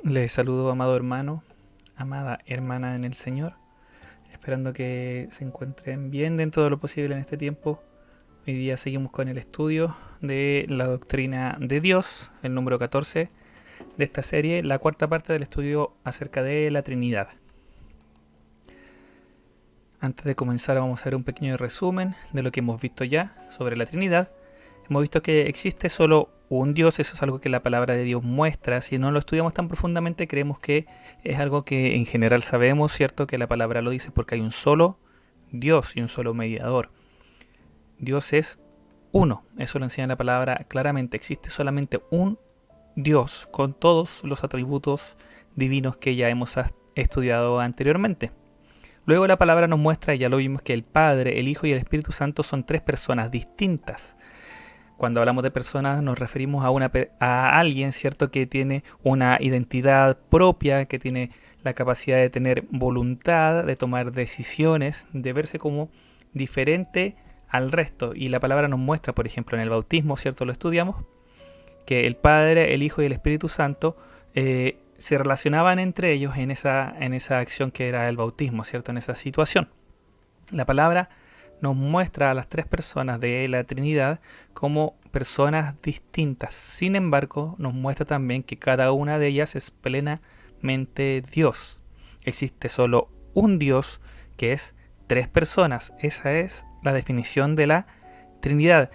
Les saludo, amado hermano, amada hermana en el Señor, esperando que se encuentren bien dentro de lo posible en este tiempo. Hoy día seguimos con el estudio de la doctrina de Dios, el número 14 de esta serie, la cuarta parte del estudio acerca de la Trinidad. Antes de comenzar vamos a ver un pequeño resumen de lo que hemos visto ya sobre la Trinidad. Hemos visto que existe solo un Dios, eso es algo que la palabra de Dios muestra. Si no lo estudiamos tan profundamente, creemos que es algo que en general sabemos, ¿cierto? Que la palabra lo dice porque hay un solo Dios y un solo mediador. Dios es uno, eso lo enseña la palabra claramente. Existe solamente un Dios con todos los atributos divinos que ya hemos estudiado anteriormente. Luego la palabra nos muestra, ya lo vimos, que el Padre, el Hijo y el Espíritu Santo son tres personas distintas. Cuando hablamos de personas nos referimos a alguien, ¿cierto?, que tiene una identidad propia, que tiene la capacidad de tener voluntad, de tomar decisiones, de verse como diferente al resto. Y la palabra nos muestra, por ejemplo, en el bautismo, ¿cierto?, lo estudiamos, que el Padre, el Hijo y el Espíritu Santo se relacionaban entre ellos en esa acción que era el bautismo, ¿cierto?, en esa situación. La palabra nos muestra a las tres personas de la Trinidad como personas distintas. Sin embargo, nos muestra también que cada una de ellas es plenamente Dios. Existe solo un Dios que es tres personas. Esa es la definición de la Trinidad.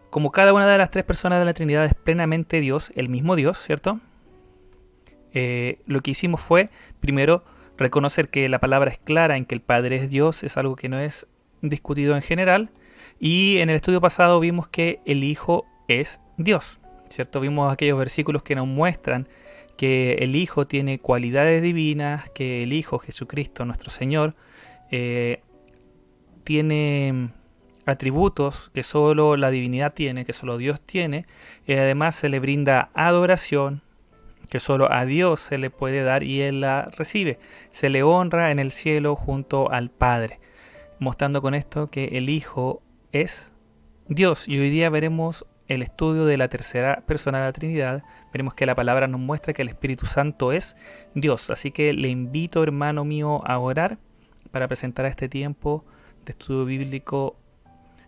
Como cada una de las tres personas de la Trinidad es plenamente Dios, el mismo Dios, ¿cierto? Lo que hicimos fue, primero, reconocer que la palabra es clara en que el Padre es Dios, es algo que no es discutido en general, y en el estudio pasado vimos que el Hijo es Dios, ¿cierto? Vimos aquellos versículos que nos muestran que el Hijo tiene cualidades divinas, que el Hijo, Jesucristo, nuestro Señor, tiene atributos que solo la divinidad tiene, que solo Dios tiene, y además se le brinda adoración, que solo a Dios se le puede dar y Él la recibe. Se le honra en el cielo junto al Padre, mostrando con esto que el Hijo es Dios. Y hoy día veremos el estudio de la tercera persona de la Trinidad. Veremos que la palabra nos muestra que el Espíritu Santo es Dios. Así que le invito, hermano mío, a orar para presentar este tiempo de estudio bíblico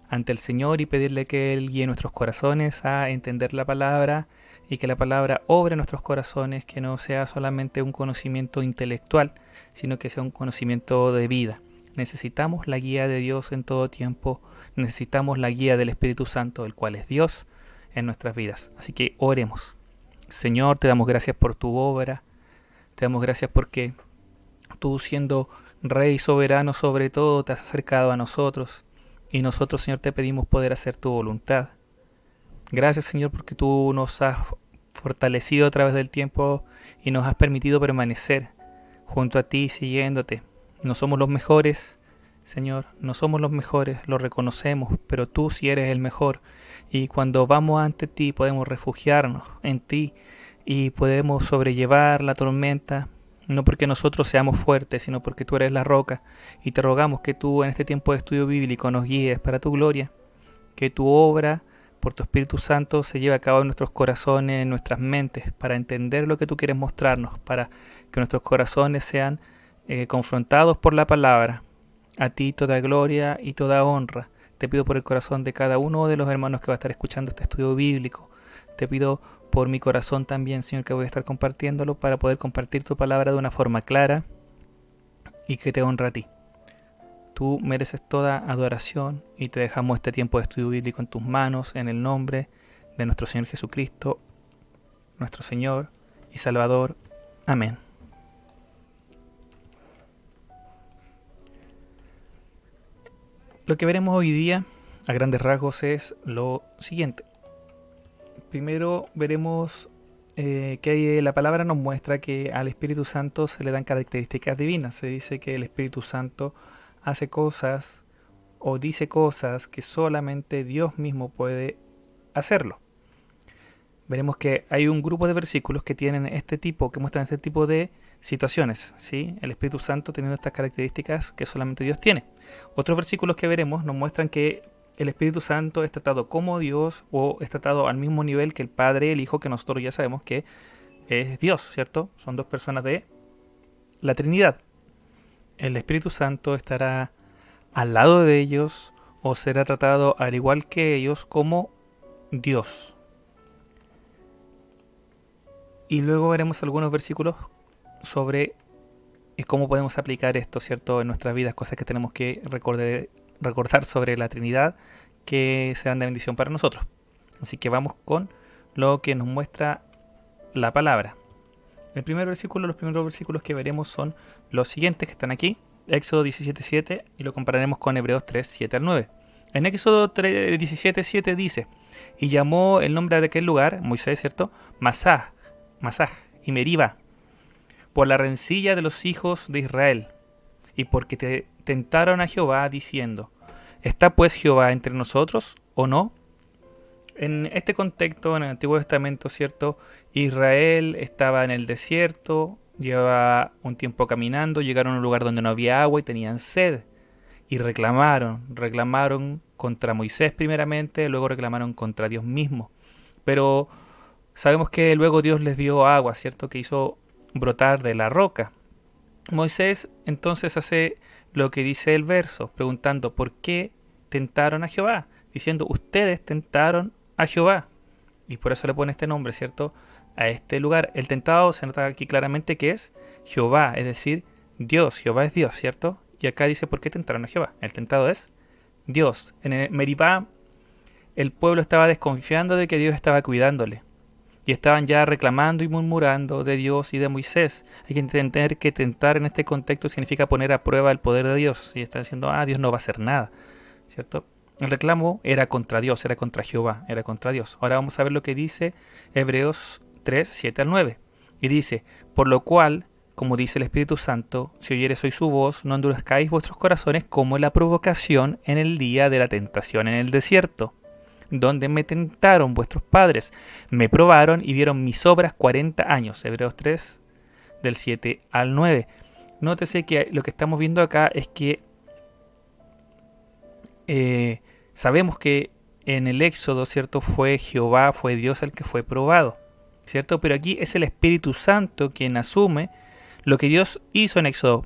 ante el Señor y pedirle que Él guíe nuestros corazones a entender la palabra y que la palabra obre en nuestros corazones, que no sea solamente un conocimiento intelectual, sino que sea un conocimiento de vida. Necesitamos la guía de Dios en todo tiempo, necesitamos la guía del Espíritu Santo, el cual es Dios, en nuestras vidas. Así que oremos. Señor, te damos gracias por tu obra, te damos gracias porque tú, siendo Rey soberano sobre todo, te has acercado a nosotros, y nosotros, Señor, te pedimos poder hacer tu voluntad. Gracias, Señor, porque tú nos has fortalecido a través del tiempo y nos has permitido permanecer junto a ti, siguiéndote. No somos los mejores, Señor, no somos los mejores, lo reconocemos, pero tú sí eres el mejor. Y cuando vamos ante ti podemos refugiarnos en ti y podemos sobrellevar la tormenta, no porque nosotros seamos fuertes, sino porque tú eres la roca. Y te rogamos que tú en este tiempo de estudio bíblico nos guíes para tu gloria, que tu obra por tu Espíritu Santo se lleve a cabo en nuestros corazones, en nuestras mentes, para entender lo que tú quieres mostrarnos, para que nuestros corazones sean confrontados por la palabra. A ti toda gloria y toda honra. Te pido por el corazón de cada uno de los hermanos que va a estar escuchando este estudio bíblico. Te pido por mi corazón también, Señor, que voy a estar compartiéndolo para poder compartir tu palabra de una forma clara y que te honra a ti. Tú mereces toda adoración y te dejamos este tiempo de estudio bíblico en tus manos, en el nombre de nuestro Señor Jesucristo, nuestro Señor y Salvador. Amén. Lo que veremos hoy día, a grandes rasgos, es lo siguiente. Primero veremos que la palabra nos muestra que al Espíritu Santo se le dan características divinas. Se dice que el Espíritu Santo hace cosas o dice cosas que solamente Dios mismo puede hacerlo. Veremos que hay un grupo de versículos que tienen que muestran este tipo de situaciones, ¿sí? El Espíritu Santo teniendo estas características que solamente Dios tiene. Otros versículos que veremos nos muestran que el Espíritu Santo es tratado como Dios o es tratado al mismo nivel que el Padre y el Hijo, que nosotros ya sabemos que es Dios, ¿cierto? Son dos personas de la Trinidad. El Espíritu Santo estará al lado de ellos o será tratado al igual que ellos como Dios. Y luego veremos algunos versículos sobre cómo podemos aplicar esto, ¿cierto?, en nuestras vidas, cosas que tenemos que recordar sobre la Trinidad que serán de bendición para nosotros. Así que vamos con lo que nos muestra la palabra. Los primeros versículos que veremos son los siguientes que están aquí. Éxodo 17:7 y lo compararemos con Hebreos 3:7 al 9. En Éxodo 17:7 dice: y llamó el nombre de aquel lugar, Moisés, ¿cierto?, Masaj y Meriba, por la rencilla de los hijos de Israel, y porque te tentaron a Jehová diciendo: ¿está pues Jehová entre nosotros o no? En este contexto, en el Antiguo Testamento, ¿cierto?, Israel estaba en el desierto, llevaba un tiempo caminando, llegaron a un lugar donde no había agua y tenían sed. Y reclamaron contra Moisés primeramente, luego reclamaron contra Dios mismo. Pero sabemos que luego Dios les dio agua, ¿cierto?, que hizo brotar de la roca. Moisés entonces hace lo que dice el verso, preguntando: ¿por qué tentaron a Jehová? Diciendo: ustedes tentaron a Jehová. Y por eso le pone este nombre, ¿cierto?, a este lugar. El tentado se nota aquí claramente que es Jehová, es decir, Dios. Jehová es Dios, ¿cierto? Y acá dice: ¿por qué tentaron a Jehová? El tentado es Dios. En el Meribá, el pueblo estaba desconfiando de que Dios estaba cuidándole. Y estaban ya reclamando y murmurando de Dios y de Moisés. Hay que entender que tentar en este contexto significa poner a prueba el poder de Dios. Y están diciendo: Dios no va a hacer nada, ¿cierto? El reclamo era contra Dios, era contra Jehová, era contra Dios. Ahora vamos a ver lo que dice Hebreos 3:7 al 9. Y dice: por lo cual, como dice el Espíritu Santo, si oyereis hoy su voz, no endurezcáis vuestros corazones como en la provocación en el día de la tentación en el desierto, donde me tentaron vuestros padres, me probaron y vieron mis obras 40 años. Hebreos 3, del 7 al 9. Nótese que lo que estamos viendo acá es que sabemos que en el Éxodo, ¿cierto?, fue Jehová, fue Dios el que fue probado, ¿cierto? Pero aquí es el Espíritu Santo quien asume lo que Dios hizo en Éxodo.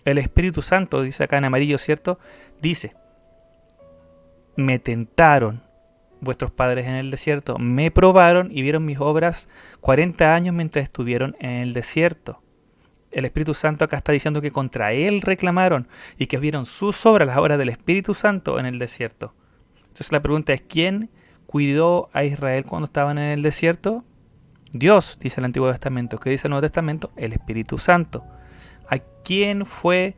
El Espíritu Santo, dice acá en amarillo, ¿cierto?, dice: me tentaron vuestros padres en el desierto, me probaron y vieron mis obras 40 años mientras estuvieron en el desierto. El Espíritu Santo acá está diciendo que contra él reclamaron y que vieron sus obras, las obras del Espíritu Santo en el desierto. Entonces la pregunta es: ¿quién cuidó a Israel cuando estaban en el desierto? Dios, dice el Antiguo Testamento. ¿Qué dice el Nuevo Testamento? El Espíritu Santo. ¿A quién fue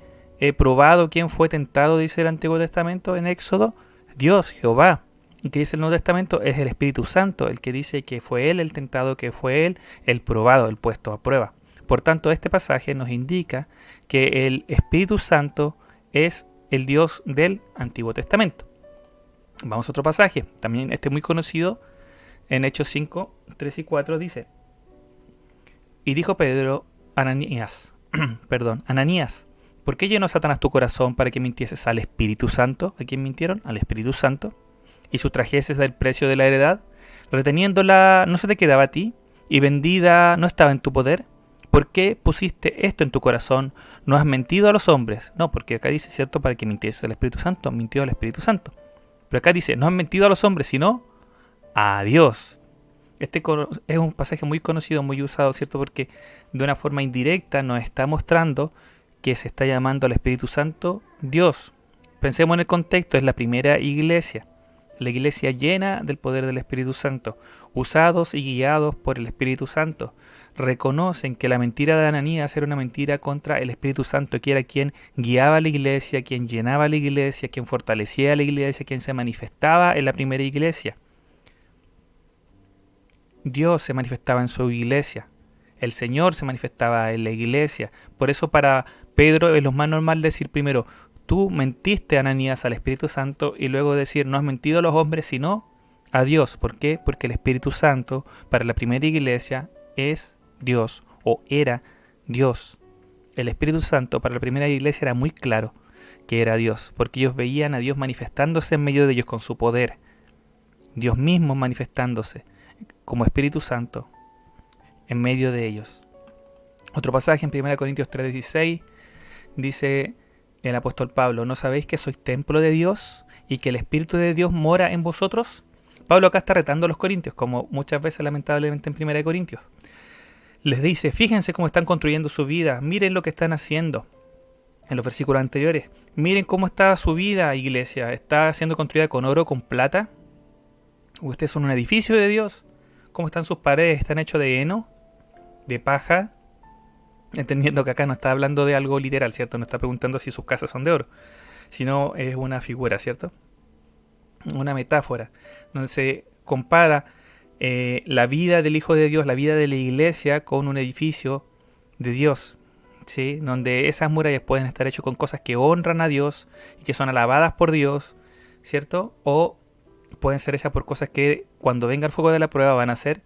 probado, quién fue tentado, dice el Antiguo Testamento en Éxodo? Dios, Jehová. ¿Y qué dice el Nuevo Testamento? Es el Espíritu Santo el que dice que fue él el tentado, que fue él el probado, el puesto a prueba. Por tanto, este pasaje nos indica que el Espíritu Santo es el Dios del Antiguo Testamento. Vamos a otro pasaje, también muy conocido, en Hechos 5, 3 y 4 dice: y dijo Pedro a Ananías, ¿por qué llenó Satanás tu corazón para que mintieses al Espíritu Santo? ¿A quién mintieron? Al Espíritu Santo. Y sustrajeses del precio de la heredad, reteniéndola, ¿no se te quedaba a ti? Y vendida, ¿no estaba en tu poder? ¿Por qué pusiste esto en tu corazón? ¿No has mentido a los hombres? No, porque acá dice, ¿cierto?, para que mintieses al Espíritu Santo, mintió al Espíritu Santo. Pero acá dice: no has mentido a los hombres, sino a Dios. Este es un pasaje muy conocido, muy usado, ¿cierto?, porque de una forma indirecta nos está mostrando que se está llamando al Espíritu Santo Dios. Pensemos en el contexto: es la primera iglesia, la iglesia llena del poder del Espíritu Santo, usados y guiados por el Espíritu Santo. Reconocen que la mentira de Ananías era una mentira contra el Espíritu Santo, que era quien guiaba a la iglesia, quien llenaba a la iglesia, quien fortalecía a la iglesia, quien se manifestaba en la primera iglesia. Dios se manifestaba en su iglesia, el Señor se manifestaba en la iglesia. Por eso para Pedro es lo más normal decir primero: tú mentiste, Ananías, al Espíritu Santo, y luego decir: no has mentido a los hombres, sino a Dios. ¿Por qué? Porque el Espíritu Santo para la primera iglesia es Dios, o era Dios. El Espíritu Santo para la primera iglesia era muy claro que era Dios, porque ellos veían a Dios manifestándose en medio de ellos con su poder. Dios mismo manifestándose como Espíritu Santo en medio de ellos. Otro pasaje en 1 Corintios 3:16 dice el apóstol Pablo: ¿no sabéis que sois templo de Dios y que el Espíritu de Dios mora en vosotros? Pablo acá está retando a los corintios, como muchas veces lamentablemente en 1 Corintios. Les dice: fíjense cómo están construyendo su vida, miren lo que están haciendo. En los versículos anteriores, miren cómo está su vida, iglesia. ¿Está siendo construida con oro, con plata? ¿Ustedes son un edificio de Dios? ¿Cómo están sus paredes? ¿Están hechos de heno? ¿De paja? Entendiendo que acá no está hablando de algo literal, ¿cierto? No está preguntando si sus casas son de oro, sino es una figura, ¿cierto? Una metáfora, donde se compara la vida del Hijo de Dios, la vida de la iglesia, con un edificio de Dios, ¿sí? Donde esas murallas pueden estar hechas con cosas que honran a Dios y que son alabadas por Dios, ¿cierto? O pueden ser hechas por cosas que cuando venga el fuego de la prueba van a ser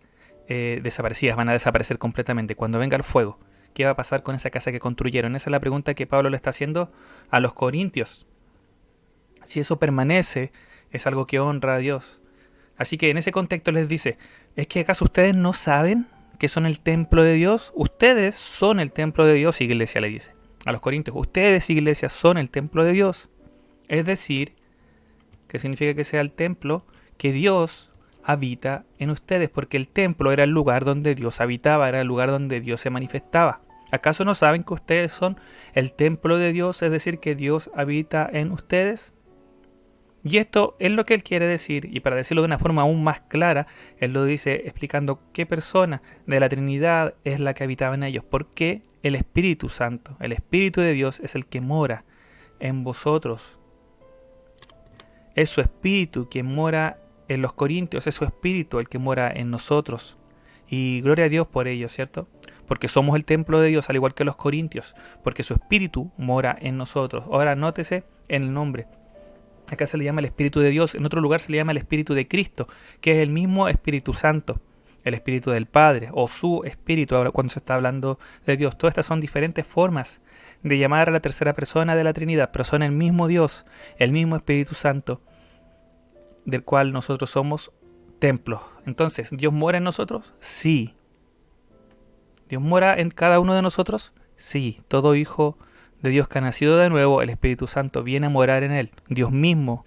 desaparecidas, van a desaparecer completamente. Cuando venga el fuego, ¿qué va a pasar con esa casa que construyeron? Esa es la pregunta que Pablo le está haciendo a los corintios. Si eso permanece, es algo que honra a Dios. Así que en ese contexto les dice: ¿es que acaso ustedes no saben que son el templo de Dios? Ustedes son el templo de Dios, iglesia, le dice a los corintios. Ustedes, iglesia, son el templo de Dios. Es decir, ¿qué significa que sea el templo? Que Dios habita en ustedes, porque el templo era el lugar donde Dios habitaba, era el lugar donde Dios se manifestaba. ¿Acaso no saben que ustedes son el templo de Dios? Es decir, que Dios habita en ustedes. Y esto es lo que él quiere decir, y para decirlo de una forma aún más clara, él lo dice explicando qué persona de la Trinidad es la que habitaba en ellos. Porque el Espíritu Santo, el Espíritu de Dios, es el que mora en vosotros. Es su Espíritu quien mora en los corintios, es su Espíritu el que mora en nosotros. Y gloria a Dios por ello, ¿cierto? Porque somos el templo de Dios, al igual que los corintios, porque su Espíritu mora en nosotros. Ahora nótese en el nombre. Acá se le llama el Espíritu de Dios, en otro lugar se le llama el Espíritu de Cristo, que es el mismo Espíritu Santo, el Espíritu del Padre, o su Espíritu, ahora cuando se está hablando de Dios. Todas estas son diferentes formas de llamar a la tercera persona de la Trinidad, pero son el mismo Dios, el mismo Espíritu Santo, del cual nosotros somos templos. Entonces, ¿Dios mora en nosotros? Sí. ¿Dios mora en cada uno de nosotros? Sí. Todo hijo de Dios que ha nacido de nuevo, el Espíritu Santo viene a morar en él. Dios mismo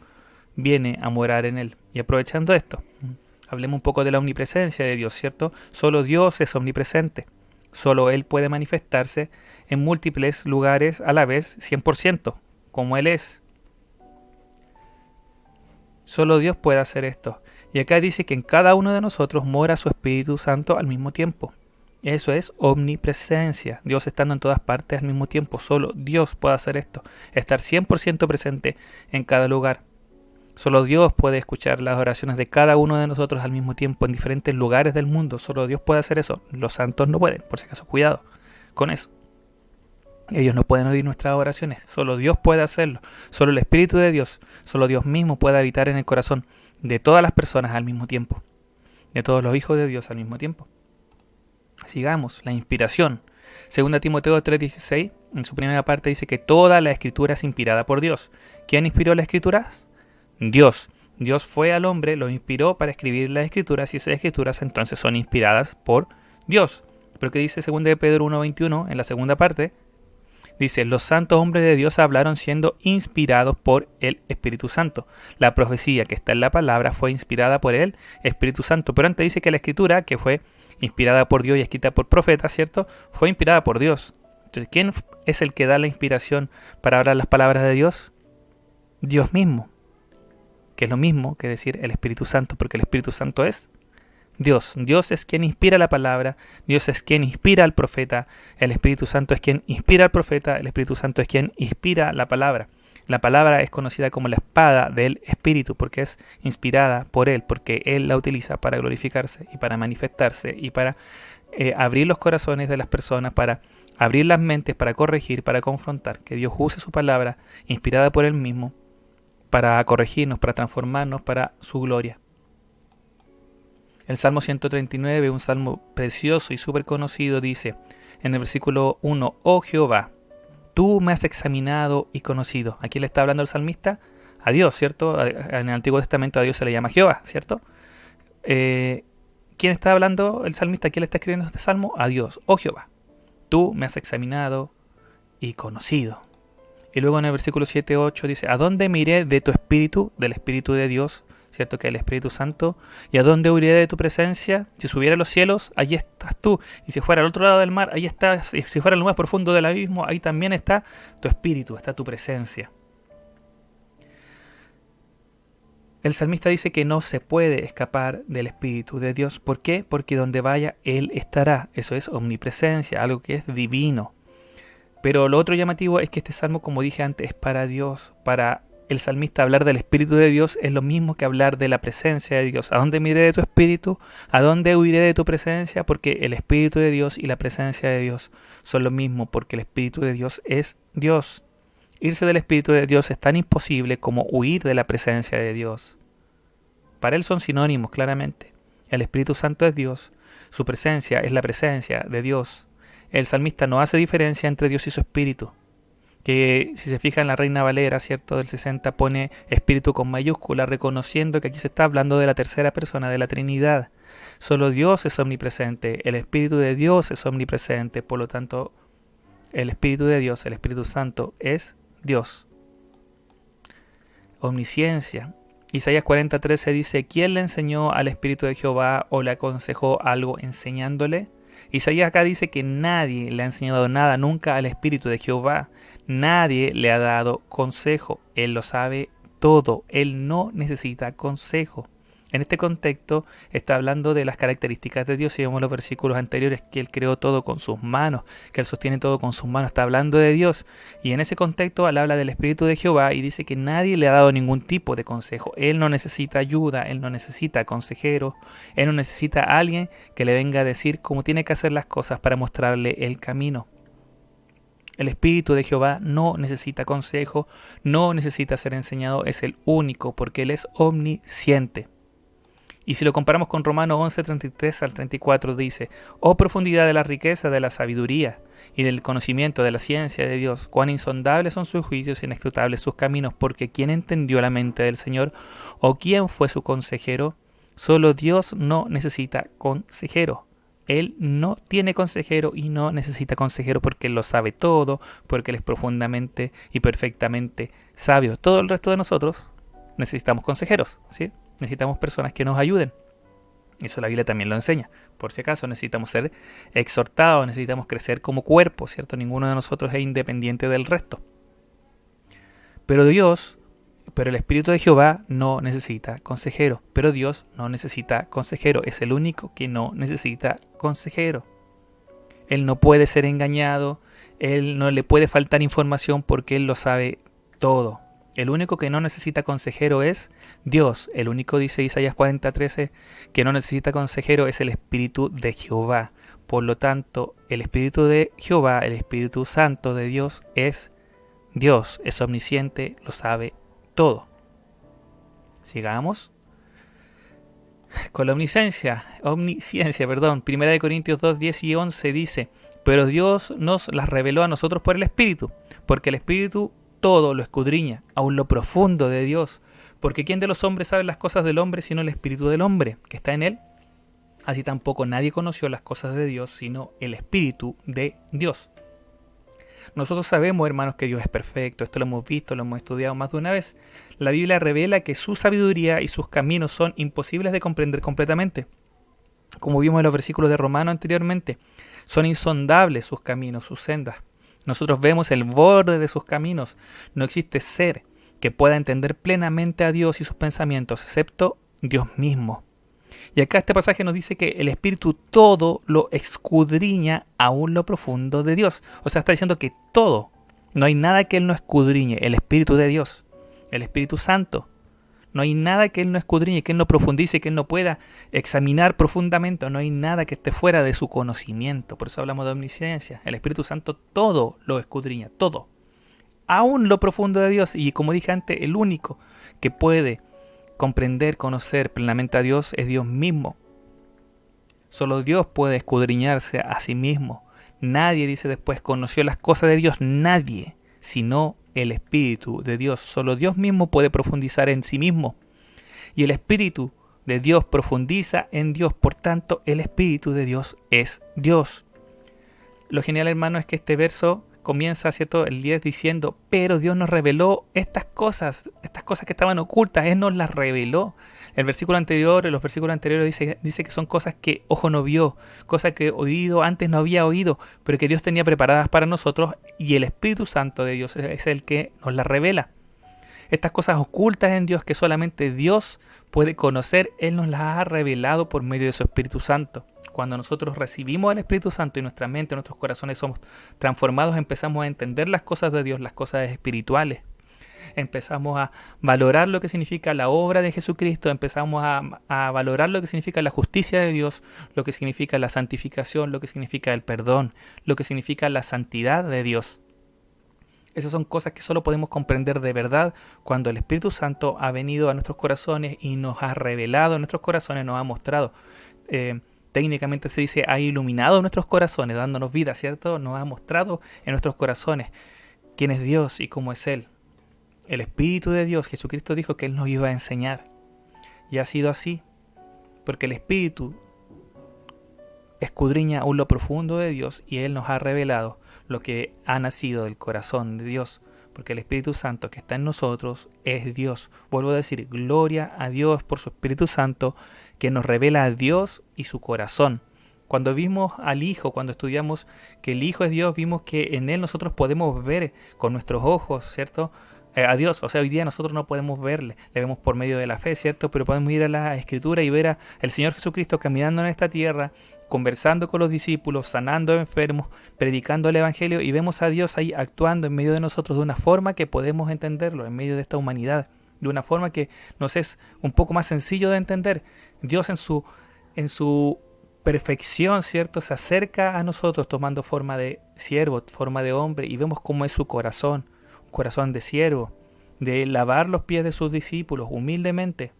viene a morar en él. Y aprovechando esto, hablemos un poco de la omnipresencia de Dios, ¿cierto? Solo Dios es omnipresente. Solo Él puede manifestarse en múltiples lugares a la vez, 100%, como Él es. Solo Dios puede hacer esto. Y acá dice que en cada uno de nosotros mora su Espíritu Santo al mismo tiempo. Eso es omnipresencia. Dios estando en todas partes al mismo tiempo. Solo Dios puede hacer esto. Estar 100% presente en cada lugar. Solo Dios puede escuchar las oraciones de cada uno de nosotros al mismo tiempo en diferentes lugares del mundo. Solo Dios puede hacer eso. Los santos no pueden. Por si acaso, cuidado con eso. Ellos no pueden oír nuestras oraciones. Solo Dios puede hacerlo. Solo el Espíritu de Dios, solo Dios mismo puede habitar en el corazón de todas las personas al mismo tiempo. De todos los hijos de Dios al mismo tiempo. Sigamos, la inspiración. 2 Timoteo 3:16, en su primera parte dice que toda la escritura es inspirada por Dios. ¿Quién inspiró las escrituras? Dios. Dios fue al hombre, lo inspiró para escribir las escrituras, y esas escrituras entonces son inspiradas por Dios. Pero ¿qué dice 2 Pedro 1:21 en la segunda parte? Dice: los santos hombres de Dios hablaron siendo inspirados por el Espíritu Santo. La profecía que está en la palabra fue inspirada por el Espíritu Santo. Pero antes dice que la escritura, que fue inspirada por Dios y escrita por profetas, ¿cierto?, fue inspirada por Dios. Entonces, ¿quién es el que da la inspiración para hablar las palabras de Dios? Dios mismo. Que es lo mismo que decir el Espíritu Santo, porque el Espíritu Santo es Dios. Dios es quien inspira la palabra, Dios es quien inspira al profeta, el Espíritu Santo es quien inspira al profeta, el Espíritu Santo es quien inspira la palabra. La palabra es conocida como la espada del Espíritu porque es inspirada por Él, porque Él la utiliza para glorificarse y para manifestarse y para abrir los corazones de las personas, para abrir las mentes, para corregir, para confrontar. Que Dios use su palabra inspirada por Él mismo para corregirnos, para transformarnos, para su gloria. El Salmo 139, un salmo precioso y súper conocido, dice en el versículo 1: oh Jehová, tú me has examinado y conocido. Aquí le está hablando el salmista a Dios, ¿cierto? En el Antiguo Testamento a Dios se le llama Jehová, ¿cierto? ¿Quién está hablando el salmista? ¿Quién le está escribiendo este salmo? A Dios. Oh Jehová, tú me has examinado y conocido. Y luego en el versículo 7-8 dice, ¿a dónde me iré de tu espíritu, del espíritu de Dios? ¿Cierto? Que es el Espíritu Santo. ¿Y a dónde huiré de tu presencia? Si subiera a los cielos, allí estás tú. Y si fuera al otro lado del mar, allí estás. Y si fuera al más profundo del abismo, ahí también está tu espíritu, está tu presencia. El salmista dice que no se puede escapar del Espíritu de Dios. ¿Por qué? Porque donde vaya, Él estará. Eso es omnipresencia, algo que es divino. Pero lo otro llamativo es que este salmo, como dije antes, es para Dios. Para el salmista hablar del Espíritu de Dios es lo mismo que hablar de la presencia de Dios. ¿A dónde me iré de tu Espíritu? ¿A dónde huiré de tu presencia? Porque el Espíritu de Dios y la presencia de Dios son lo mismo, porque el Espíritu de Dios es Dios. Irse del Espíritu de Dios es tan imposible como huir de la presencia de Dios. Para él son sinónimos, claramente. El Espíritu Santo es Dios, su presencia es la presencia de Dios. El salmista no hace diferencia entre Dios y su Espíritu. Que si se fija en la Reina Valera, ¿cierto? Del 60 pone Espíritu con mayúscula, reconociendo que aquí se está hablando de la tercera persona, de la Trinidad. Solo Dios es omnipresente, el Espíritu de Dios es omnipresente, por lo tanto, el Espíritu de Dios, el Espíritu Santo, es Dios. Omnisciencia. Isaías 40:13 dice, ¿quién le enseñó al Espíritu de Jehová o le aconsejó algo enseñándole? Isaías acá dice que nadie le ha enseñado nada nunca al Espíritu de Jehová. Nadie le ha dado consejo. Él lo sabe todo. Él no necesita consejo. En este contexto está hablando de las características de Dios. Si vemos los versículos anteriores, que Él creó todo con sus manos, que Él sostiene todo con sus manos. Está hablando de Dios. Y en ese contexto Él habla del Espíritu de Jehová y dice que nadie le ha dado ningún tipo de consejo. Él no necesita ayuda, Él no necesita consejeros, Él no necesita a alguien que le venga a decir cómo tiene que hacer las cosas para mostrarle el camino. El Espíritu de Jehová no necesita consejo, no necesita ser enseñado, es el único porque Él es omnisciente. Y si lo comparamos con Romanos 11:33 al 34 dice, oh profundidad de la riqueza, de la sabiduría y del conocimiento de la ciencia de Dios, cuán insondables son sus juicios y inescrutables sus caminos, porque ¿quién entendió la mente del Señor? ¿O quién fue su consejero? Solo Dios no necesita consejero. Él no tiene consejero y no necesita consejero porque Él lo sabe todo, porque Él es profundamente y perfectamente sabio. Todo el resto de nosotros necesitamos consejeros, ¿sí? Necesitamos personas que nos ayuden. Eso la Biblia también lo enseña. Por si acaso necesitamos ser exhortados, necesitamos crecer como cuerpo, ¿cierto? Ninguno de nosotros es independiente del resto. Pero el Espíritu de Jehová no necesita consejero. Pero Dios no necesita consejero. Es el único que no necesita consejero. Él no puede ser engañado. Él no le puede faltar información porque Él lo sabe todo. El único que no necesita consejero es Dios. El único, dice Isaías 40:13, que no necesita consejero es el Espíritu de Jehová. Por lo tanto, el Espíritu de Jehová, el Espíritu Santo de Dios, es Dios. Es omnisciente, lo sabe todo. Sigamos con la omnisciencia. Primera de Corintios 2:10 y 11 dice, pero Dios nos las reveló a nosotros por el Espíritu, porque el Espíritu todo lo escudriña, aun lo profundo de Dios. Porque ¿quién de los hombres sabe las cosas del hombre sino el Espíritu del hombre que está en él? Así tampoco nadie conoció las cosas de Dios sino el Espíritu de Dios. Nosotros sabemos, hermanos, que Dios es perfecto. Esto lo hemos visto, lo hemos estudiado más de una vez. La Biblia revela que su sabiduría y sus caminos son imposibles de comprender completamente. Como vimos en los versículos de Romanos anteriormente, son insondables sus caminos, sus sendas. Nosotros vemos el borde de sus caminos. No existe ser que pueda entender plenamente a Dios y sus pensamientos, excepto Dios mismo. Y acá este pasaje nos dice que el Espíritu todo lo escudriña aún lo profundo de Dios. O sea, está diciendo que todo, no hay nada que Él no escudriñe, el Espíritu de Dios, el Espíritu Santo. No hay nada que Él no escudriñe, que Él no profundice, que Él no pueda examinar profundamente. No hay nada que esté fuera de su conocimiento. Por eso hablamos de omnisciencia. El Espíritu Santo todo lo escudriña, todo. Aún lo profundo de Dios. Y como dije antes, el único que puede comprender, conocer plenamente a Dios es Dios mismo. Solo Dios puede escudriñarse a sí mismo. Nadie, dice después, conoció las cosas de Dios. Nadie, sino el Espíritu de Dios. Solo Dios mismo puede profundizar en sí mismo. Y el Espíritu de Dios profundiza en Dios. Por tanto, el Espíritu de Dios es Dios. Lo genial, hermano, es que este verso comienza, ¿cierto?, el 10 diciendo, pero Dios nos reveló estas cosas que estaban ocultas, Él nos las reveló. El versículo anterior, en los versículos anteriores dice que son cosas que ojo no vio, cosas que oído antes no había oído, pero que Dios tenía preparadas para nosotros, y el Espíritu Santo de Dios es el que nos las revela. Estas cosas ocultas en Dios que solamente Dios puede conocer, Él nos las ha revelado por medio de su Espíritu Santo. Cuando nosotros recibimos el Espíritu Santo y nuestra mente, nuestros corazones somos transformados, empezamos a entender las cosas de Dios, las cosas espirituales. Empezamos a valorar lo que significa la obra de Jesucristo, empezamos a valorar lo que significa la justicia de Dios, lo que significa la santificación, lo que significa el perdón, lo que significa la santidad de Dios. Esas son cosas que solo podemos comprender de verdad cuando el Espíritu Santo ha venido a nuestros corazones y nos ha revelado en nuestros corazones, nos ha mostrado. Técnicamente se dice, ha iluminado nuestros corazones, dándonos vida, ¿cierto? Nos ha mostrado en nuestros corazones quién es Dios y cómo es Él. El Espíritu de Dios, Jesucristo dijo que Él nos iba a enseñar. Y ha sido así, porque el Espíritu escudriña aún lo profundo de Dios y Él nos ha revelado lo que ha nacido del corazón de Dios. Porque el Espíritu Santo que está en nosotros es Dios. Vuelvo a decir, gloria a Dios por su Espíritu Santo que nos revela a Dios y su corazón. Cuando vimos al Hijo, cuando estudiamos que el Hijo es Dios, vimos que en Él nosotros podemos ver con nuestros ojos, ¿cierto?, a Dios. O sea, hoy día nosotros no podemos verle, le vemos por medio de la fe, ¿cierto? Pero podemos ir a la Escritura y ver al Señor Jesucristo caminando en esta tierra, conversando con los discípulos, sanando enfermos, predicando el Evangelio, y vemos a Dios ahí actuando en medio de nosotros de una forma que podemos entenderlo, en medio de esta humanidad, de una forma que nos es un poco más sencillo de entender. Dios en su perfección, ¿cierto?, se acerca a nosotros tomando forma de siervo, forma de hombre, y vemos cómo es su corazón, un corazón de siervo, de lavar los pies de sus discípulos humildemente,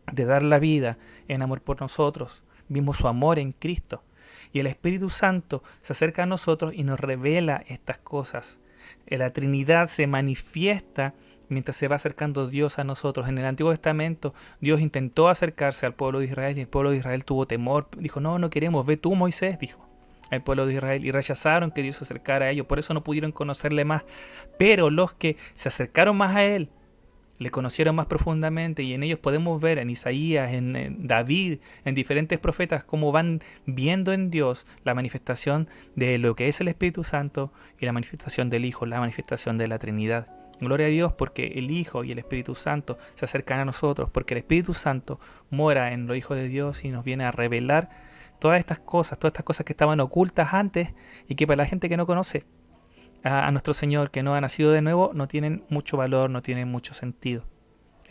de dar la vida en amor por nosotros. Vimos su amor en Cristo. Y el Espíritu Santo se acerca a nosotros y nos revela estas cosas. La Trinidad se manifiesta mientras se va acercando Dios a nosotros. En el Antiguo Testamento Dios intentó acercarse al pueblo de Israel y el pueblo de Israel tuvo temor. Dijo, no queremos, ve tú, Moisés, dijo el pueblo de Israel, y rechazaron que Dios se acercara a ellos. Por eso no pudieron conocerle más. Pero los que se acercaron más a Él, le conocieron más profundamente, y en ellos podemos ver en Isaías, en David, en diferentes profetas, cómo van viendo en Dios la manifestación de lo que es el Espíritu Santo y la manifestación del Hijo, la manifestación de la Trinidad. Gloria a Dios porque el Hijo y el Espíritu Santo se acercan a nosotros, porque el Espíritu Santo mora en los hijos de Dios y nos viene a revelar todas estas cosas que estaban ocultas antes y que para la gente que no conoce a nuestro Señor, que no ha nacido de nuevo, no tienen mucho valor, no tienen mucho sentido.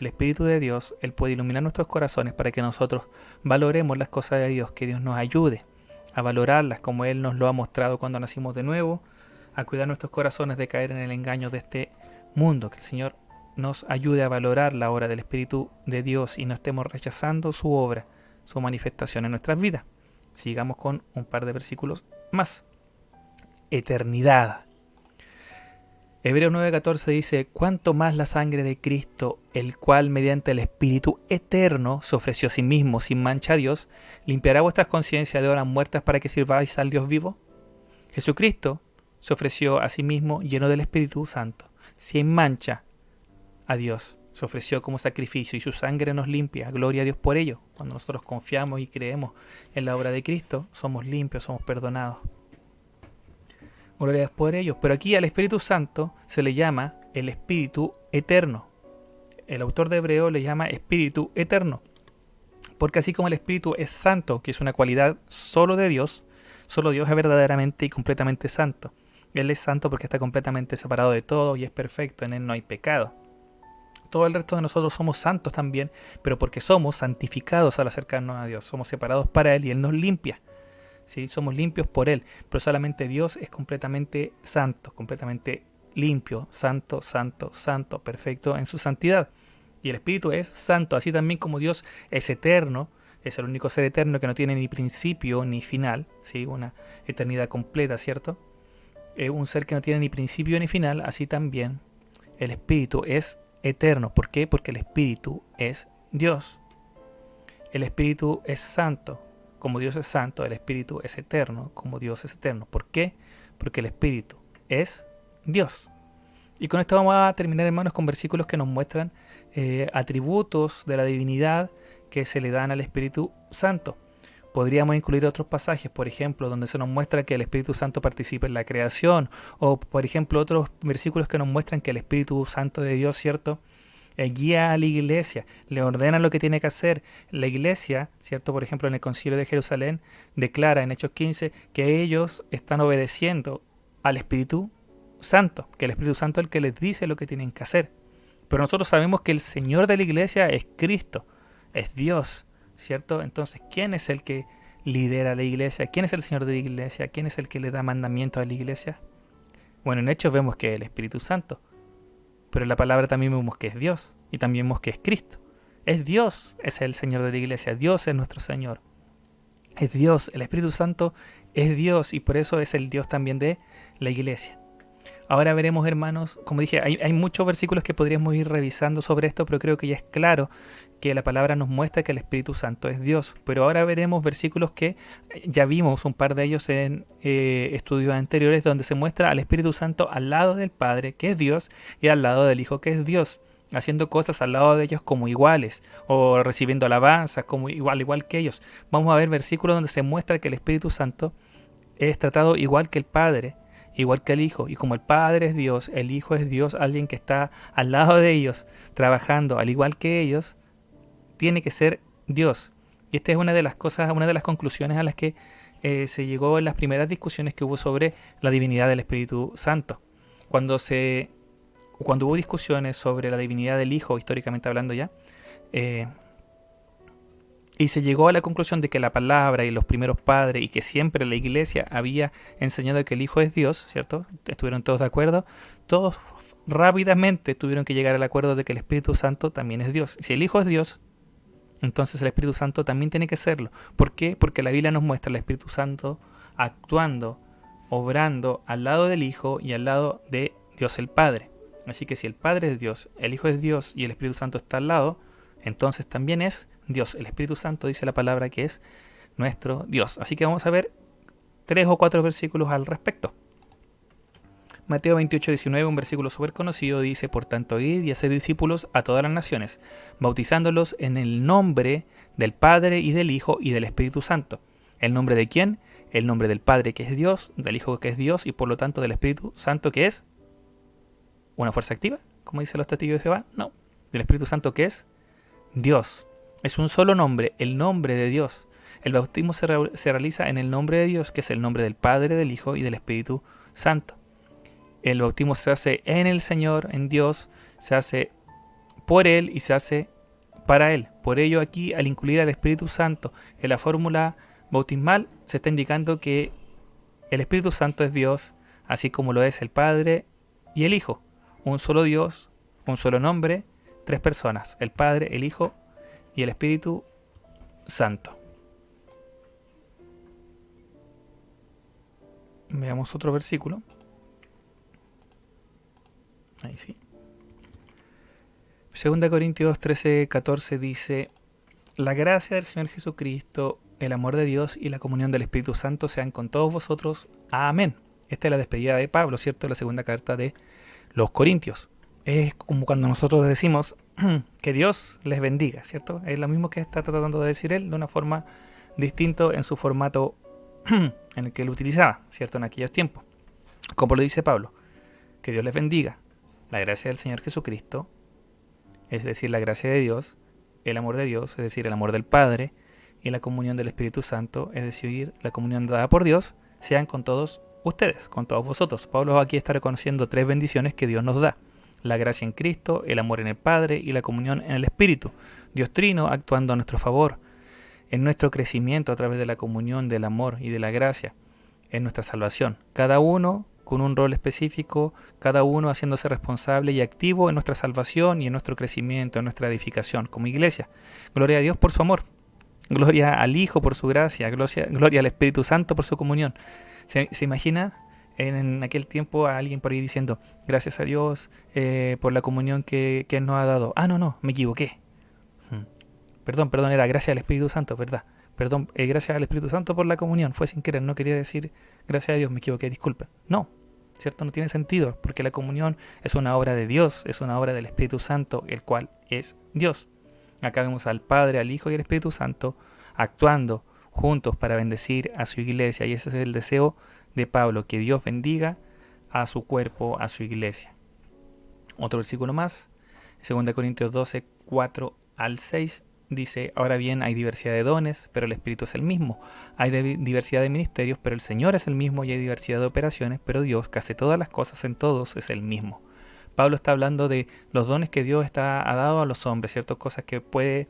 El Espíritu de Dios, Él puede iluminar nuestros corazones para que nosotros valoremos las cosas de Dios, que Dios nos ayude a valorarlas como Él nos lo ha mostrado cuando nacimos de nuevo, a cuidar nuestros corazones de caer en el engaño de este mundo, que el Señor nos ayude a valorar la obra del Espíritu de Dios y no estemos rechazando su obra, su manifestación en nuestras vidas. Sigamos con un par de versículos más. Eternidad. Hebreos 9:14 dice, cuánto más la sangre de Cristo, el cual mediante el Espíritu eterno se ofreció a sí mismo sin mancha a Dios, limpiará vuestras conciencias de obras muertas para que sirváis al Dios vivo. Jesucristo se ofreció a sí mismo lleno del Espíritu Santo, sin mancha a Dios. Se ofreció como sacrificio y su sangre nos limpia. Gloria a Dios por ello. Cuando nosotros confiamos y creemos en la obra de Cristo, somos limpios, somos perdonados. Gloria a Dios por ello. Pero aquí al Espíritu Santo se le llama el Espíritu Eterno. El autor de Hebreo le llama Espíritu Eterno. Porque así como el Espíritu es santo, que es una cualidad solo de Dios, solo Dios es verdaderamente y completamente santo. Él es santo porque está completamente separado de todo y es perfecto, en Él no hay pecado. Todo el resto de nosotros somos santos también, pero porque somos santificados al acercarnos a Dios. Somos separados para Él y Él nos limpia. ¿Sí? Somos limpios por Él, pero solamente Dios es completamente santo, completamente limpio, santo, santo, santo, perfecto en su santidad. Y el Espíritu es santo, así también como Dios es eterno, es el único ser eterno que no tiene ni principio ni final, ¿sí? Una eternidad completa, ¿cierto? Un ser que no tiene ni principio ni final, así también el Espíritu es eterno. ¿Por qué? Porque el Espíritu es Dios. El Espíritu es santo. Como Dios es santo, el Espíritu es eterno, como Dios es eterno. ¿Por qué? Porque el Espíritu es Dios. Y con esto vamos a terminar, hermanos, con versículos que nos muestran atributos de la divinidad que se le dan al Espíritu Santo. Podríamos incluir otros pasajes, por ejemplo, donde se nos muestra que el Espíritu Santo participa en la creación, o por ejemplo otros versículos que nos muestran que el Espíritu Santo de Dios, ¿cierto?, guía a la iglesia, le ordena lo que tiene que hacer. La iglesia, ¿cierto?, por ejemplo en el Concilio de Jerusalén, declara en Hechos 15 que ellos están obedeciendo al Espíritu Santo, que el Espíritu Santo es el que les dice lo que tienen que hacer. Pero nosotros sabemos que el Señor de la iglesia es Cristo, es Dios, ¿cierto? Entonces, ¿quién es el que lidera la iglesia? ¿Quién es el Señor de la iglesia? ¿Quién es el que le da mandamientos a la iglesia? Bueno, en Hechos vemos que es el Espíritu Santo, pero en la palabra también vemos que es Dios y también vemos que es Cristo. Es Dios, es el Señor de la iglesia, Dios es nuestro Señor. Es Dios, el Espíritu Santo es Dios y por eso es el Dios también de la iglesia. Ahora veremos, hermanos, como dije, hay muchos versículos que podríamos ir revisando sobre esto, pero creo que ya es claro que la palabra nos muestra que el Espíritu Santo es Dios. Pero ahora veremos versículos que ya vimos un par de ellos en estudios anteriores, donde se muestra al Espíritu Santo al lado del Padre, que es Dios, y al lado del Hijo, que es Dios, haciendo cosas al lado de ellos como iguales, o recibiendo alabanzas como igual que ellos. Vamos a ver versículos donde se muestra que el Espíritu Santo es tratado igual que el Padre, igual que el Hijo, y como el Padre es Dios, el Hijo es Dios, alguien que está al lado de ellos, trabajando al igual que ellos, tiene que ser Dios. Y esta es una de las cosas, una de las conclusiones a las que se llegó en las primeras discusiones que hubo sobre la divinidad del Espíritu Santo. Cuando hubo discusiones sobre la divinidad del Hijo, históricamente hablando ya, y se llegó a la conclusión de que la palabra y los primeros padres y que siempre la iglesia había enseñado que el Hijo es Dios, ¿cierto? Estuvieron todos de acuerdo. Todos rápidamente tuvieron que llegar al acuerdo de que el Espíritu Santo también es Dios. Si el Hijo es Dios, entonces el Espíritu Santo también tiene que serlo. ¿Por qué? Porque la Biblia nos muestra al Espíritu Santo actuando, obrando al lado del Hijo y al lado de Dios el Padre. Así que si el Padre es Dios, el Hijo es Dios y el Espíritu Santo está al lado, entonces también es Dios. El Espíritu Santo dice la palabra que es nuestro Dios. Así que vamos a ver 3 o 4 versículos al respecto. Mateo 28:19, un versículo súper conocido, dice: por tanto, id y haced discípulos a todas las naciones, bautizándolos en el nombre del Padre y del Hijo y del Espíritu Santo. ¿El nombre de quién? El nombre del Padre, que es Dios, del Hijo, que es Dios, y por lo tanto del Espíritu Santo, que es una fuerza activa, como dicen los testigos de Jehová. No, del Espíritu Santo, que es Dios. Es un solo nombre, el nombre de Dios. El bautismo se realiza en el nombre de Dios, que es el nombre del Padre, del Hijo y del Espíritu Santo. El bautismo se hace en el Señor, en Dios, se hace por Él y se hace para Él. Por ello aquí, al incluir al Espíritu Santo en la fórmula bautismal, se está indicando que el Espíritu Santo es Dios, así como lo es el Padre y el Hijo. Un solo Dios, un solo nombre, 3 personas, el Padre, el Hijo y el Espíritu Santo. Veamos otro versículo. Ahí sí. 2 Corintios 13:14 dice: la gracia del Señor Jesucristo, el amor de Dios y la comunión del Espíritu Santo sean con todos vosotros. Amén. Esta es la despedida de Pablo, ¿cierto? La segunda carta de los Corintios. Es como cuando nosotros decimos que Dios les bendiga, ¿cierto? Es lo mismo que está tratando de decir él de una forma distinta en su formato en el que lo utilizaba, ¿cierto? En aquellos tiempos. Como lo dice Pablo, que Dios les bendiga. La gracia del Señor Jesucristo, es decir, la gracia de Dios, el amor de Dios, es decir, el amor del Padre, y la comunión del Espíritu Santo, es decir, la comunión dada por Dios, sean con todos ustedes, con todos vosotros. Pablo aquí está reconociendo 3 bendiciones que Dios nos da: la gracia en Cristo, el amor en el Padre y la comunión en el Espíritu. Dios Trino actuando a nuestro favor, en nuestro crecimiento a través de la comunión, del amor y de la gracia, en nuestra salvación. Cada uno con un rol específico, cada uno haciéndose responsable y activo en nuestra salvación y en nuestro crecimiento, en nuestra edificación como iglesia. Gloria a Dios por su amor, gloria al Hijo por su gracia, gloria al Espíritu Santo por su comunión. ¿Se imagina en aquel tiempo a alguien por ahí diciendo: gracias a Dios por la comunión que Él nos ha dado? Ah, no, me equivoqué. Perdón, era gracias al Espíritu Santo, ¿verdad? Perdón, gracias al Espíritu Santo por la comunión. Fue sin querer, no quería decir gracias a Dios, me equivoqué, disculpen. No, ¿cierto? No tiene sentido, porque la comunión es una obra de Dios, es una obra del Espíritu Santo, el cual es Dios. Acá vemos al Padre, al Hijo y al Espíritu Santo actuando juntos para bendecir a su iglesia. Y ese es el deseo de Pablo, que Dios bendiga a su cuerpo, a su iglesia. Otro versículo más, 2 Corintios 12, 4 al 6, dice: ahora bien, hay diversidad de dones, pero el Espíritu es el mismo. Hay diversidad de ministerios, pero el Señor es el mismo. Y hay diversidad de operaciones, pero Dios, que hace todas las cosas en todos, es el mismo. Pablo está hablando de los dones que Dios ha dado a los hombres, ciertas cosas que puede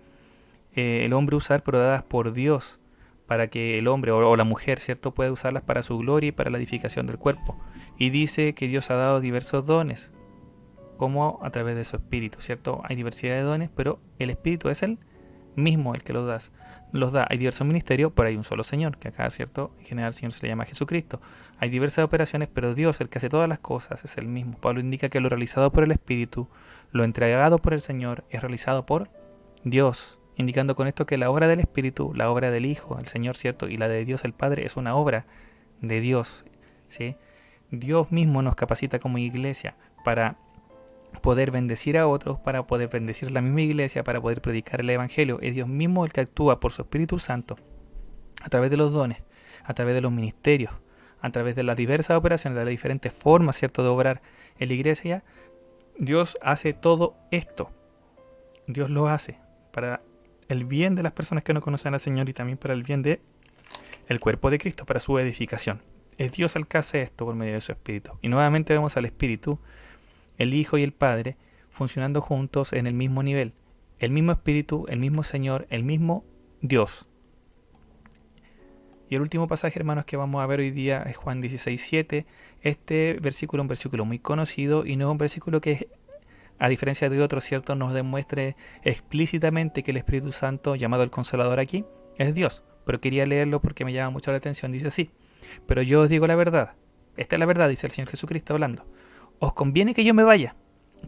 el hombre usar, pero dadas por Dios, para que el hombre o la mujer, ¿cierto?, pueda usarlas para su gloria y para la edificación del cuerpo. Y dice que Dios ha dado diversos dones, como a través de su Espíritu, ¿cierto? Hay diversidad de dones, pero el Espíritu es el mismo el que los da. Hay diversos ministerios, pero hay un solo Señor, que acá, ¿cierto?, en general el Señor se le llama Jesucristo. Hay diversas operaciones, pero Dios, el que hace todas las cosas, es el mismo. Pablo indica que lo realizado por el Espíritu, lo entregado por el Señor, es realizado por Dios, indicando con esto que la obra del Espíritu, la obra del Hijo, el Señor, ¿cierto?, y la de Dios el Padre es una obra de Dios, ¿sí? Dios mismo nos capacita como iglesia para poder bendecir a otros, para poder bendecir la misma iglesia, para poder predicar el Evangelio. Es Dios mismo el que actúa por su Espíritu Santo a través de los dones, a través de los ministerios, a través de las diversas operaciones, de las diferentes formas, ¿cierto?, de obrar en la iglesia. Dios hace todo esto. Dios lo hace para el bien de las personas que no conocen al Señor y también para el bien de el cuerpo de Cristo, para su edificación. Es Dios el que hace esto por medio de su Espíritu. Y nuevamente vemos al Espíritu, el Hijo y el Padre funcionando juntos en el mismo nivel. El mismo Espíritu, el mismo Señor, el mismo Dios. Y el último pasaje, hermanos, que vamos a ver hoy día es Juan 16:7. Este versículo es un versículo muy conocido y no es un versículo que, a diferencia de otros, ¿cierto?, nos demuestre explícitamente que el Espíritu Santo, llamado el Consolador aquí, es Dios. Pero quería leerlo porque me llama mucho la atención. Dice así: pero yo os digo la verdad. Esta es la verdad, dice el Señor Jesucristo hablando. Os conviene que yo me vaya,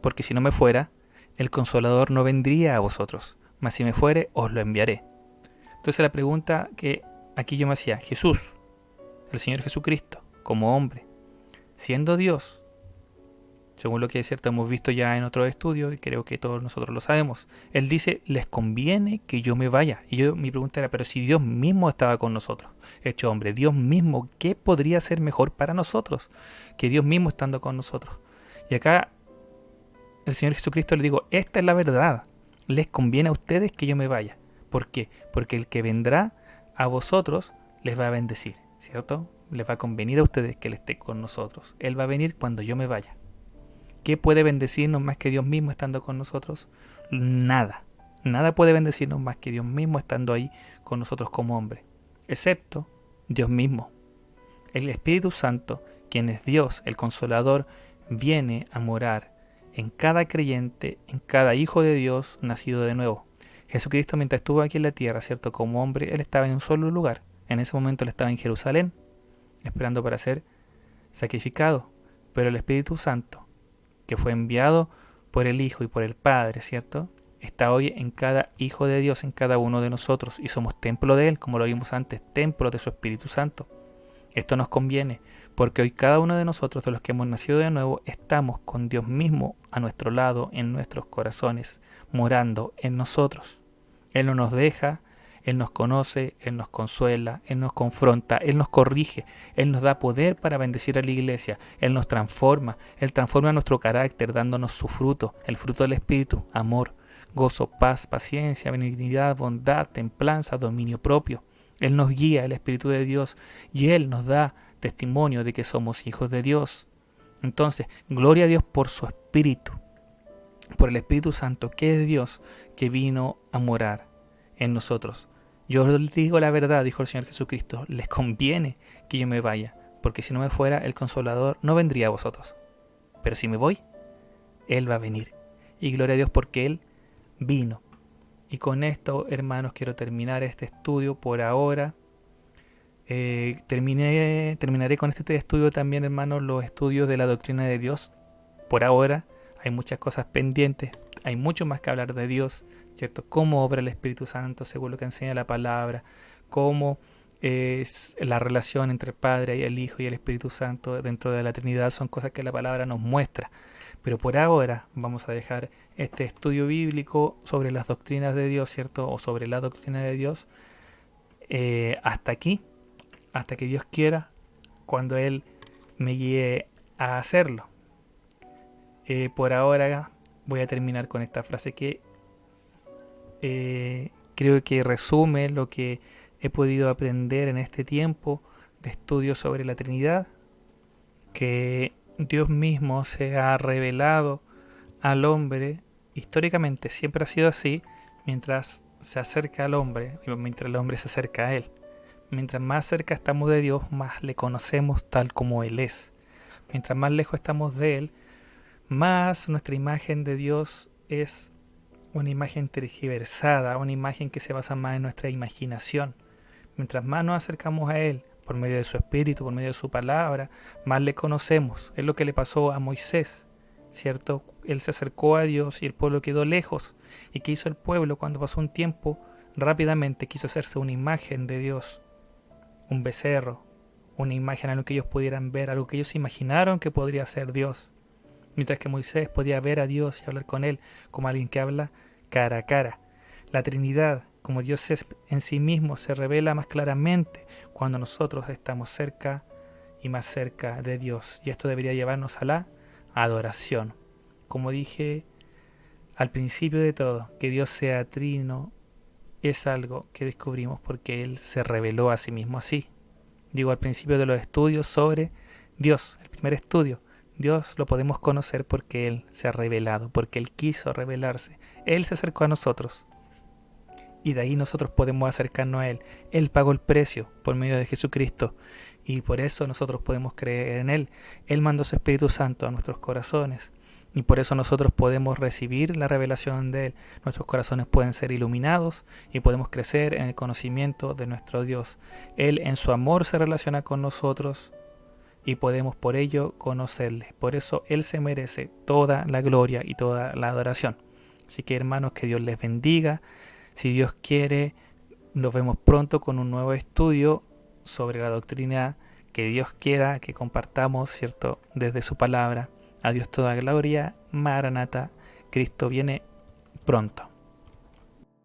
porque si no me fuera, el Consolador no vendría a vosotros, mas si me fuere, os lo enviaré. Entonces la pregunta que aquí yo me hacía: Jesús, el Señor Jesucristo, como hombre, siendo Dios, según lo que es cierto hemos visto ya en otros estudios, y creo que todos nosotros lo sabemos, Él dice: les conviene que yo me vaya. Y mi pregunta era: pero si Dios mismo estaba con nosotros, hecho hombre, Dios mismo, ¿qué podría ser mejor para nosotros que Dios mismo estando con nosotros? Y acá el Señor Jesucristo le digo: esta es la verdad, les conviene a ustedes que yo me vaya. ¿Por qué? Porque el que vendrá a vosotros les va a bendecir, ¿cierto? Les va a convenir a ustedes que Él esté con nosotros. Él va a venir cuando yo me vaya. ¿Qué puede bendecirnos más que Dios mismo estando con nosotros? Nada. Nada puede bendecirnos más que Dios mismo estando ahí con nosotros como hombre, excepto Dios mismo. El Espíritu Santo, quien es Dios, el Consolador, viene a morar en cada creyente, en cada hijo de Dios nacido de nuevo. Jesucristo, mientras estuvo aquí en la tierra, ¿cierto?, como hombre, Él estaba en un solo lugar. En ese momento Él estaba en Jerusalén, esperando para ser sacrificado. Pero el Espíritu Santo, que fue enviado por el Hijo y por el Padre, ¿cierto?, está hoy en cada hijo de Dios, en cada uno de nosotros, y somos templo de Él, como lo vimos antes, templo de su Espíritu Santo. Esto nos conviene, porque hoy cada uno de nosotros, de los que hemos nacido de nuevo, estamos con Dios mismo a nuestro lado, en nuestros corazones, morando en nosotros. Él no nos deja, Él nos conoce, Él nos consuela, Él nos confronta, Él nos corrige, Él nos da poder para bendecir a la iglesia, Él nos transforma, Él transforma nuestro carácter dándonos su fruto, el fruto del Espíritu: amor, gozo, paz, paciencia, benignidad, bondad, templanza, dominio propio. Él nos guía, el Espíritu de Dios, y Él nos da testimonio de que somos hijos de Dios. Entonces, gloria a Dios por su Espíritu, por el Espíritu Santo, que es Dios, que vino a morar en nosotros. Yo les digo la verdad, dijo el Señor Jesucristo: les conviene que yo me vaya, porque si no me fuera, el Consolador no vendría a vosotros. Pero si me voy, Él va a venir. Y gloria a Dios porque Él vino. Y con esto, hermanos, quiero terminar este estudio por ahora. Terminaré con este estudio también, hermanos, los estudios de la doctrina de Dios. Por ahora hay muchas cosas pendientes. hay mucho más que hablar de Dios, ¿cierto? Cómo obra el Espíritu Santo según lo que enseña la palabra, cómo es la relación entre el Padre y el Hijo y el Espíritu Santo dentro de la Trinidad, son cosas que la palabra nos muestra. Pero por ahora vamos a dejar este estudio bíblico sobre las doctrinas de Dios, ¿cierto? O sobre la doctrina de Dios, hasta aquí, hasta que Dios quiera, cuando Él me guíe a hacerlo. Por ahora voy a terminar con esta frase que creo que resume lo que he podido aprender en este tiempo de estudio sobre la Trinidad, que Dios mismo se ha revelado al hombre. Históricamente siempre ha sido así, mientras se acerca al hombre, mientras el hombre se acerca a Él. Mientras más cerca estamos de Dios, más le conocemos tal como Él es. Mientras más lejos estamos de Él, más nuestra imagen de Dios es una imagen tergiversada, una imagen que se basa más en nuestra imaginación. Mientras más nos acercamos a Él, por medio de su Espíritu, por medio de su palabra, más le conocemos. Es lo que le pasó a Moisés, ¿cierto? Él se acercó a Dios y el pueblo quedó lejos. ¿Y qué hizo el pueblo cuando pasó un tiempo? Rápidamente quiso hacerse una imagen de Dios, un becerro, una imagen a lo que ellos pudieran ver, algo que ellos imaginaron que podría ser Dios. Mientras que Moisés podía ver a Dios y hablar con Él como alguien que habla cara a cara. La Trinidad, como Dios es en sí mismo, se revela más claramente cuando nosotros estamos cerca y más cerca de Dios. Y esto debería llevarnos a la adoración. Como dije al principio de todo, que Dios sea trino es algo que descubrimos porque Él se reveló a sí mismo así. Digo, al principio de los estudios sobre Dios, el primer estudio, Dios lo podemos conocer porque Él se ha revelado, porque Él quiso revelarse. Él se acercó a nosotros y de ahí nosotros podemos acercarnos a Él. Él pagó el precio por medio de Jesucristo y por eso nosotros podemos creer en Él. Él mandó su Espíritu Santo a nuestros corazones y por eso nosotros podemos recibir la revelación de Él. Nuestros corazones pueden ser iluminados y podemos crecer en el conocimiento de nuestro Dios. Él en su amor se relaciona con nosotros y podemos por ello conocerle. Por eso Él se merece toda la gloria y toda la adoración. Así que hermanos, que Dios les bendiga. Si Dios quiere, nos vemos pronto con un nuevo estudio sobre la doctrina que Dios quiera que compartamos, ¿cierto? Desde su palabra. A Dios toda gloria. Maranata. Cristo viene pronto.